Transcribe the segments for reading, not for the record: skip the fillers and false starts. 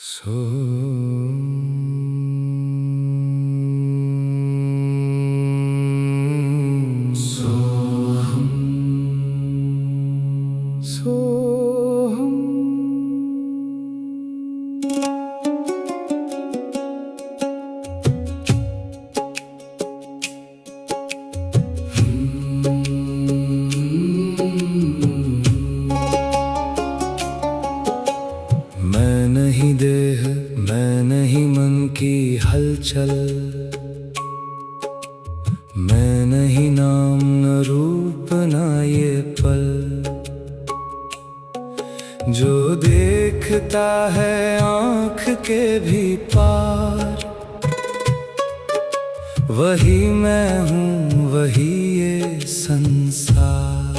मैं नहीं देह, मैं नहीं मन की हलचल, मैं नहीं नाम न रूप न ये पल, जो देखता है आँख के भी पार, वही मैं हूँ, वही ये संसार।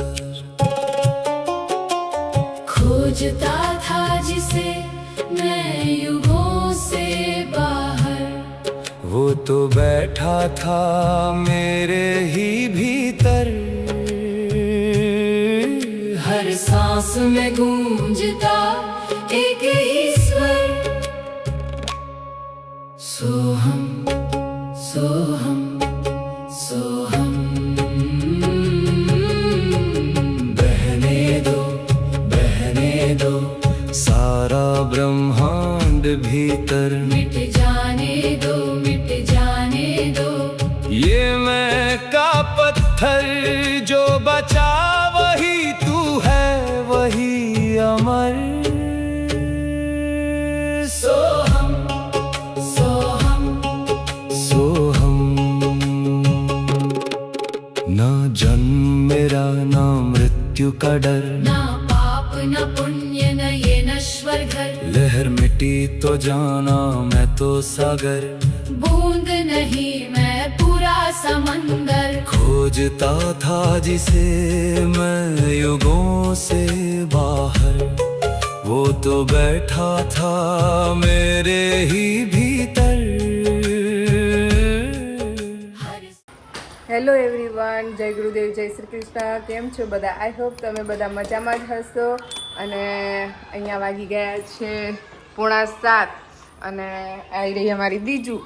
खोजता था जिसे मैं युगों से बाहर, वो तो बैठा था मेरे ही भीतर, हर सांस में गूंजता एक ही स्वर, सोहम सोहम सोहम। बहने दो सारा ब्रह्मांड भीतर, मिट जाने दो, मिट जाने दो। ये मैं का पत्थर जो बचा, वही तू है, वही अमर। सोहम सोहम सोहम। ना जन्म मेरा, ना मृत्यु का डर, ना पाप न पुण्य न ये नश्वर घर, लहर मिटी तो जाना मैं तो सागर, बूंद नहीं मैं पूरा समंदर। खोजता था जिसे मैं युगों से बाहर, वो तो बैठा था मेरे ही भीतर। હેલો એવરીવન, જય ગુરુદેવ, જય શ્રી કૃષ્ણ. કેમ છો બધા? આઈ હોપ તમે બધા મજામાં જ હશો. અને અહીંયા વાગી ગયા છે 6:45 અને આવી રહી અમારી દીજુ.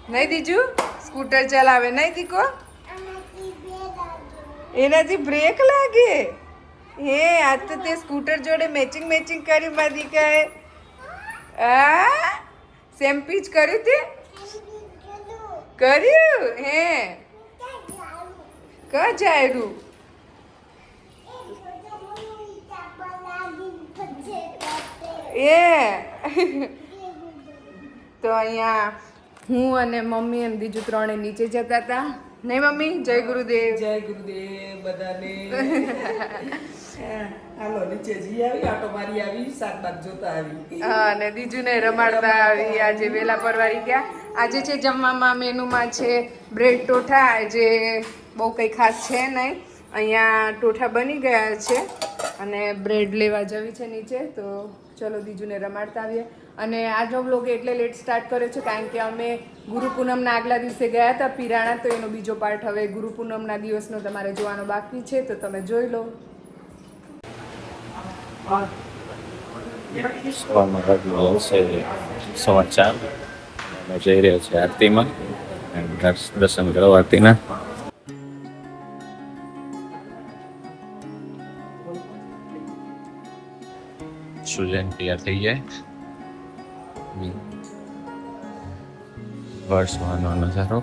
નહીં દીજુ? સ્કૂટર ચલાવે નહીં દીકો? એનાથી બ્રેક લાગે. હે, આજ તો તે સ્કૂટર જોડે મેચિંગ કર્યું મારી દીકાએ. આ સેમ પીચ કર્યું તે? કર્યું હે? ક જાયરું એ તો અહીંયા હું અને મમ્મી અને બીજું ત્રણે નીચે જતા હતા. નહીં મમ્મી? જય ગુરુદેવ. જય ગુરુદેવ બધાને. હાલો નીચે જઈ આવી, આટો મારી આવી, શાકભાગ જોતા આવી. હા, અને બીજુને રમાડતા આવી. આજે વેલા પરવારી ગયા. આજે છે જમવામાં, મેનુમાં છે બ્રેડ ટોઠા. આજે બહુ કંઈ ખાસ છે નહીં. અહીંયા ટોઠા બની ગયા છે અને બ્રેડ લેવા જવી છે નીચે. તો ચલો બીજુને રમાડતા આવીએ. અને આજનો બ્લોગ એટલે લેટ સ્ટાર્ટ કર્યો છે કારણ કે અમે ગુરુ પૂનમના આગલા દિવસે ગયા હતા પીરાણા. તો એનો બીજો પાર્ટ હવે ગુરુ પૂનમના દિવસનો તમારે જોવાનો બાકી છે, તો તમે જોઈ લો. સમાચાર અમે જઈ રહ્યા છીએ આરતીમાં, દર્શન કરો આરતીના. સુજન તૈયાર થઈ જાય. વર્ષવાનો નજારો.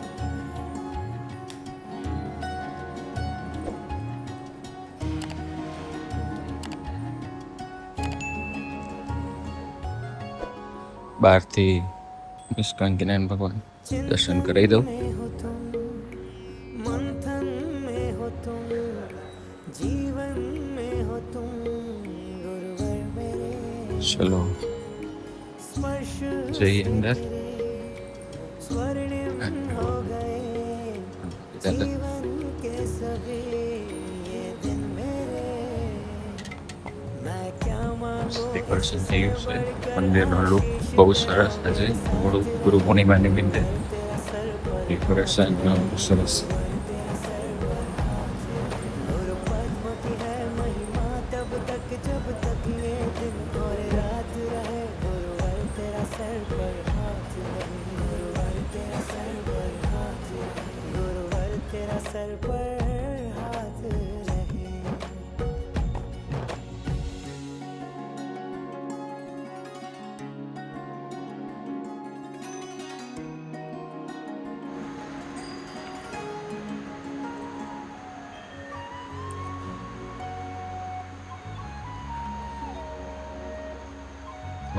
બહારથી મુસ્કાન જ્ઞાન ભગવાન દર્શન કરાવી દઉં. ચલો જઈએ અંદર. ડેકોરેશન થઈ ગયું છે. મંદિરનો લુક બહુ સરસ છે. મોડું ગુરુ પૂર્ણિમા નિમિત્તે ડેકોરેશન સરસ.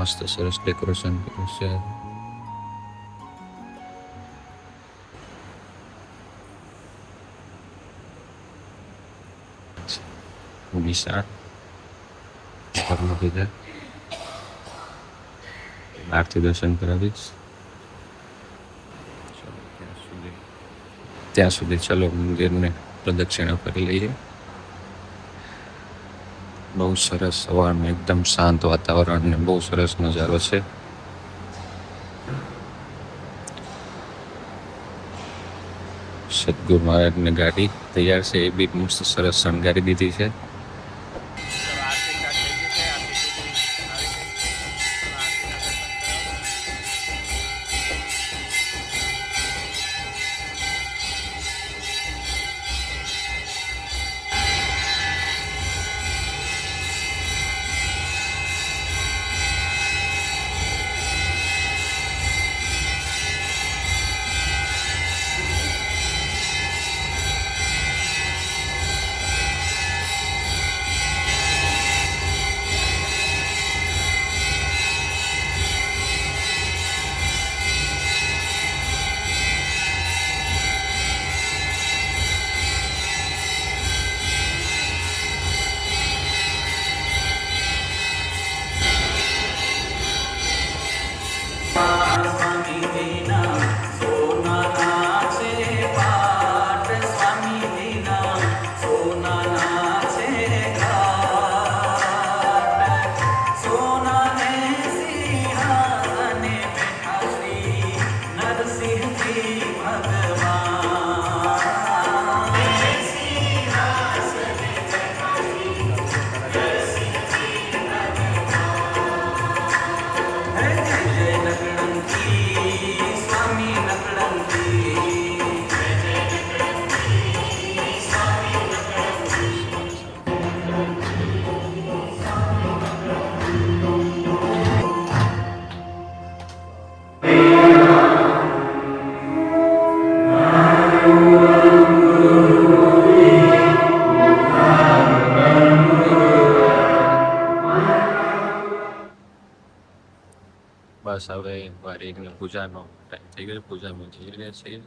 મસ્ત સરસ ડેકોરેશન કર્યું છે. વિશાળ ઘરનું કીધે બહારથી દર્શન કરાવીશ. ત્યાં સુધી ચલો મંદિરને પ્રદક્ષિણા કરી લઈએ. બહુ સરસ સવારનું એકદમ શાંત વાતાવરણ ને બહુ સરસ નજારો છે. સદગુરુ મહારાજની ગાડી તૈયાર છે, એ બી મસ્ત સરસ શણગારી દીધી છે. બસ હવે વારીની પૂજાનો ટાઈમ થઈ ગયો. પૂજામાં જઈ રહ્યા છીએ.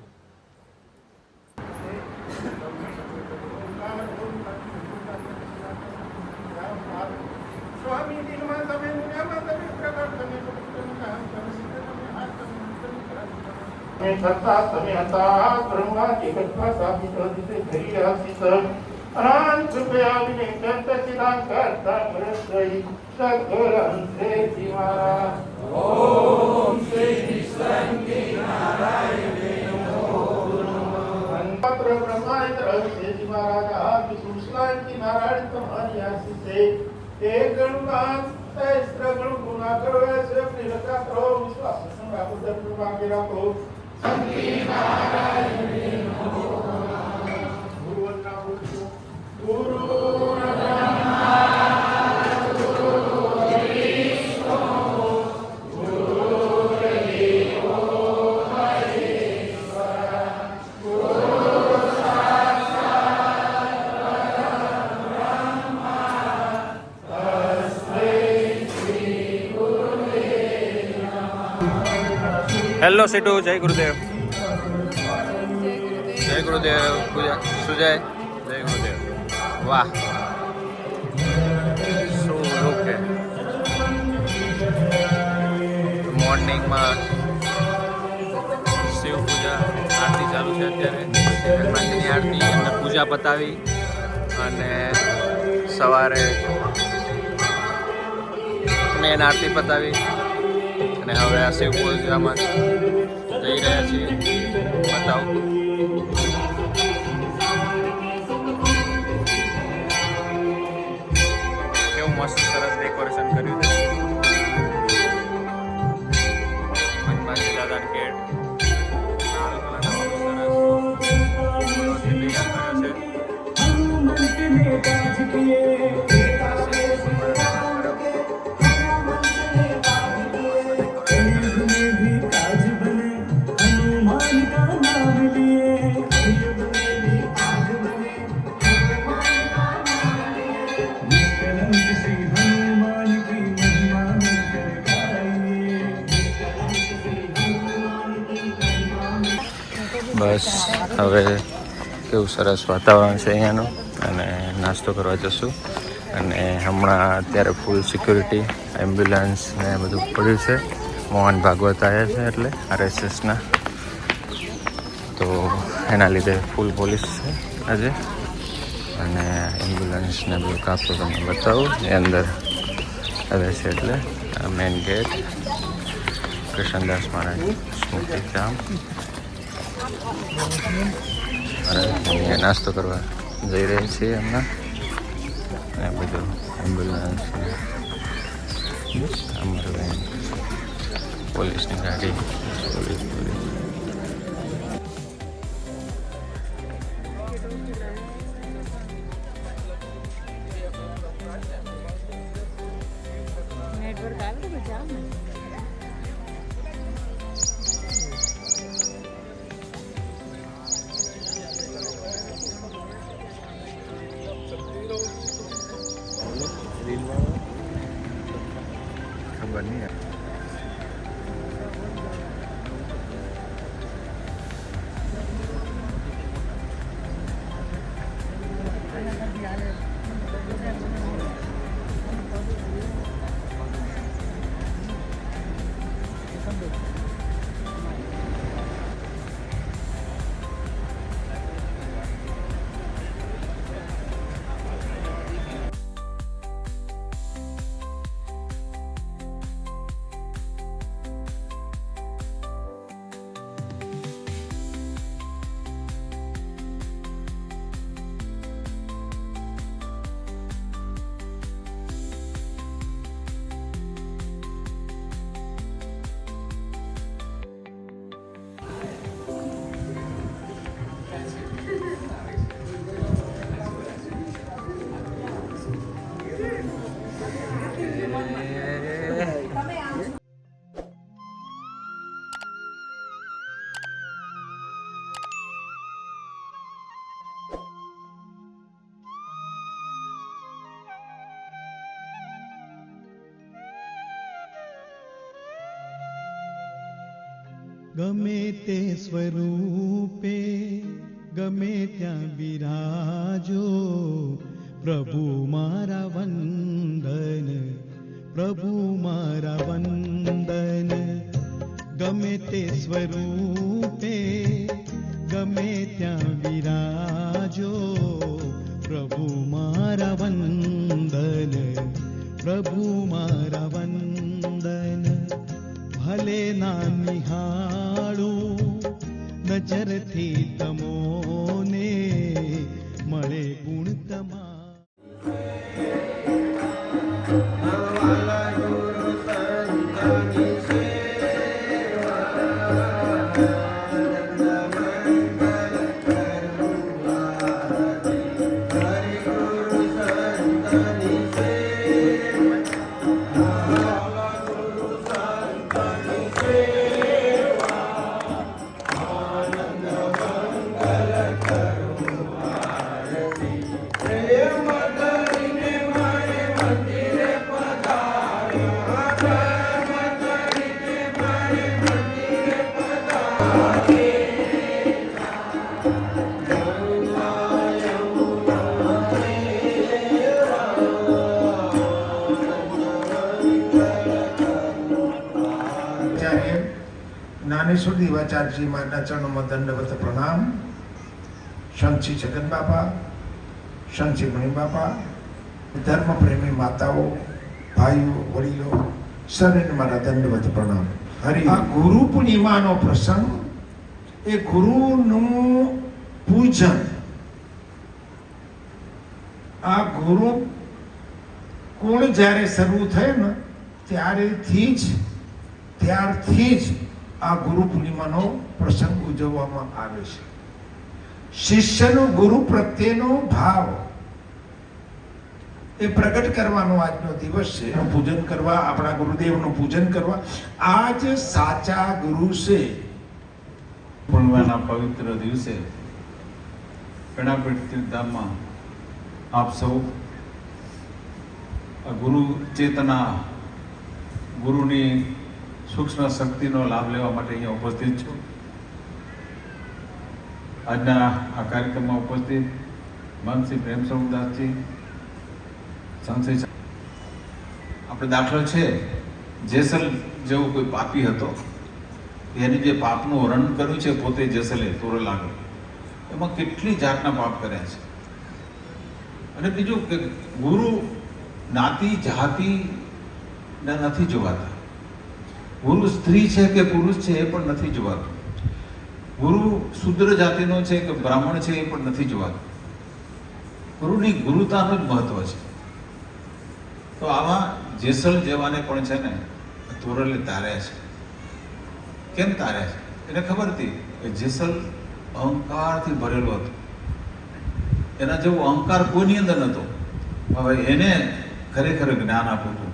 नारायण तुम्हारी आशीष से एक गणनाथ सहस्त्र गण गुना करो ऐसे अपनी रक्षा करो विश्वास संगा उधर कृपा के रखो संगी नारायण नमो गुरु वंदना गुरु હેલો સીટુ, જય ગુરુદેવ. જય ગુરુદેવ. પૂજા સુજય, જય ગુરુદેવ. વાહ, શું લુક છે. મોર્નિંગમાં શિવ પૂજા આરતી ચાલુ છે અત્યારે. હનુમાનજીની આરતી અને પૂજા પતાવી અને સવારે મેન આરતી પતાવી અને હવે આ શિવ પૂજામાં જઈ રહ્યા છીએ. બતાવું કેવું મસ્ત સરસ ડેકોરેશન કર્યું છે. બસ હવે કેવું સરસ વાતાવરણ છે અહીંયાનું, અને નાસ્તો કરવા જશું. અને હમણાં અત્યારે ફૂલ સિક્યુરિટી, એમ્બ્યુલન્સ ને બધું પડ્યું છે. મોહન ભાગવત આવ્યા છે એટલે RSSના, તો એના લીધે ફૂલ પોલીસ છે આજે. અને એમ્બ્યુલન્સને બધું કાપતો તમને બતાવું. એ અંદર આવે છે એટલે મેઇન ગેટ કૃષ્ણદાસ મહારાજ સ્મૃતિધામ. અહીંયા નાસ્તો કરવા જઈ રહ્યા છીએ હમણાં. અને બધું એમ્બ્યુલન્સ અમારું પોલીસની ગાડી, પોલીસ. ખબર નહીં. ગમે તે સ્વરૂપે ગમે ત્યાં બિરાજો, પ્રભુ મારા વંદન, પ્રભુ મારા વંદન. ગમે તે સ્વરૂપે ગમે ત્યાં બિરાજો, પ્રભુ મારા વંદન, પ્રભુ મારા વંદન. ભલે ના નિહાળું નજરથી તમોને, મળે ગુણ તમા. જ્ઞાનેશ્વર દેવાચાર્યજી માના ચરણોમાં દંડવત પ્રણામ. સંતશ્રી જગન બાપા, સંતશ્રી મણિ બાપા, ધર્મ પ્રેમી માતાઓ, ભાઈઓ, વડીલો, સર્વેને મારા દંડવત પ્રણામ. હરિ. આ ગુરુ પૂર્ણિમાનો પ્રસંગ, એ ગુરુનું પૂજન, આ ગુરુ કોણ જ્યારે શરૂ થયો ને ત્યારથી જ આ ગુરુ પૂર્ણિમાનો પ્રસંગ ઉજવવામાં આવે છે. શિષ્યનો ગુરુ પ્રત્યેનો ભાવ એ પ્રગટ કરવાનો આજનો દિવસ છે. એનું પૂજન કરવા, આપણા ગુરુદેવનું પૂજન કરવા, આ જ સાચા ગુરુ છે. પૂર્ણિમાના પવિત્ર દિવસે ગણાપીઠ તીર્થધામમાં આપ સૌ ગુરુ ચેતના, ગુરુની સૂક્ષ્મ શક્તિનો લાભ લેવા માટે અહીંયા ઉપસ્થિત છું. આજના આ કાર્યક્રમમાં ઉપસ્થિત મનશ્રી પ્રેમ સ્વરૂપદાસજી સંશ્રી આપણે દાખલો છે જેસલ જેવો કોઈ પાપી હતો એની જે પાપનું વર્ણન કર્યું છે પોતે જેસલે તોરલ આગળ એમાં કેટલી જાતના પાપ કર્યા છે. અને બીજું કે ગુરુ જ્ઞાતિ જાતિ નથી જોવાતા. ગુરુ સ્ત્રી છે કે પુરુષ છે એ પણ નથી જોવાતું. ગુરુ શુદ્ર જાતિનો છે કે બ્રાહ્મણ છે એ પણ નથી જોવાતું. ગુરુની ગુરુતાનું જ મહત્વ છે. તો આવા જેસલ જેવાને પણ છે ને તોરલે તાર્યા છે. કેમ તાર્યા છે? એને ખબર હતી કે જેસલ અહંકારથી ભરેલો હતો. એના જેવો અહંકાર કોઈની અંદર નહોતો. હવે એને ખરેખર જ્ઞાન આપવું હતું.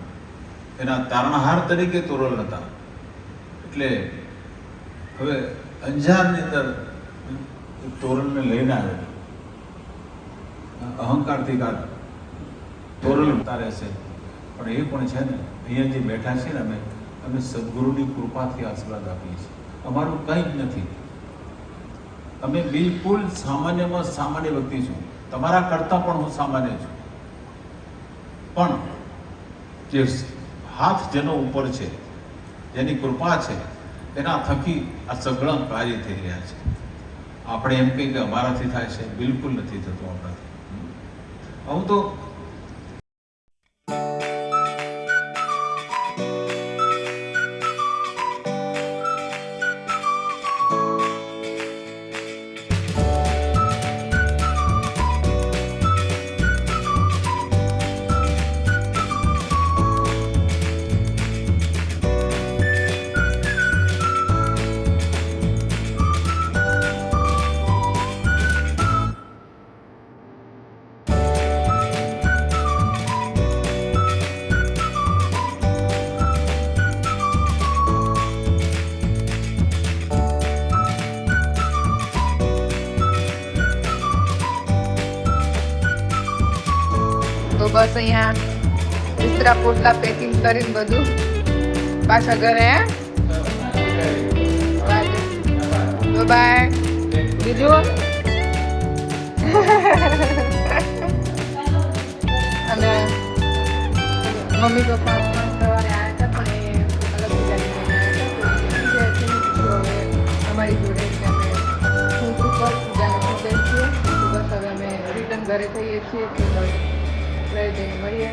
એના તારણહાર તરીકે તોરલ હતા. એટલે હવે અંજારની અંદર તોરલને લઈને આવે અહંકારથી કાઢ તોરલ તારે છે. પણ એ પણ છે ને અહીંયા જે બેઠા છે ને અમે સદગુરુની કૃપાથી આશીર્વાદ આપીએ છીએ. અમારું કંઈ જ નથી. અમે બિલકુલ સામાન્યમાં સામાન્ય વ્યક્તિ છું. તમારા કરતાં પણ હું સામાન્ય છું. પણ જે હાથ જેનો ઉપર છે, જેની કૃપા છે, એના થકી આ સઘળા કાર્ય થઈ રહ્યા છે. આપણે એમ કહીએ કે અમારાથી થાય છે, બિલકુલ નથી થતું આપણાથી. હું તો તો બસ અહીંયા બિસ્તરા પોટલા પેકિંગ કરીને બધું પાછા ઘરે. તો બાય. બીજું અને મમ્મી પપ્પા પણ સવારે આવ્યા હતા પણ એ અલગ બીજા અમારી જોડે હું પર પૂજાને પૂજન છીએ. બસ હવે અમે રિટર્ન ઘરે થઈએ છીએ કે ઘરે જઈને મળીએ.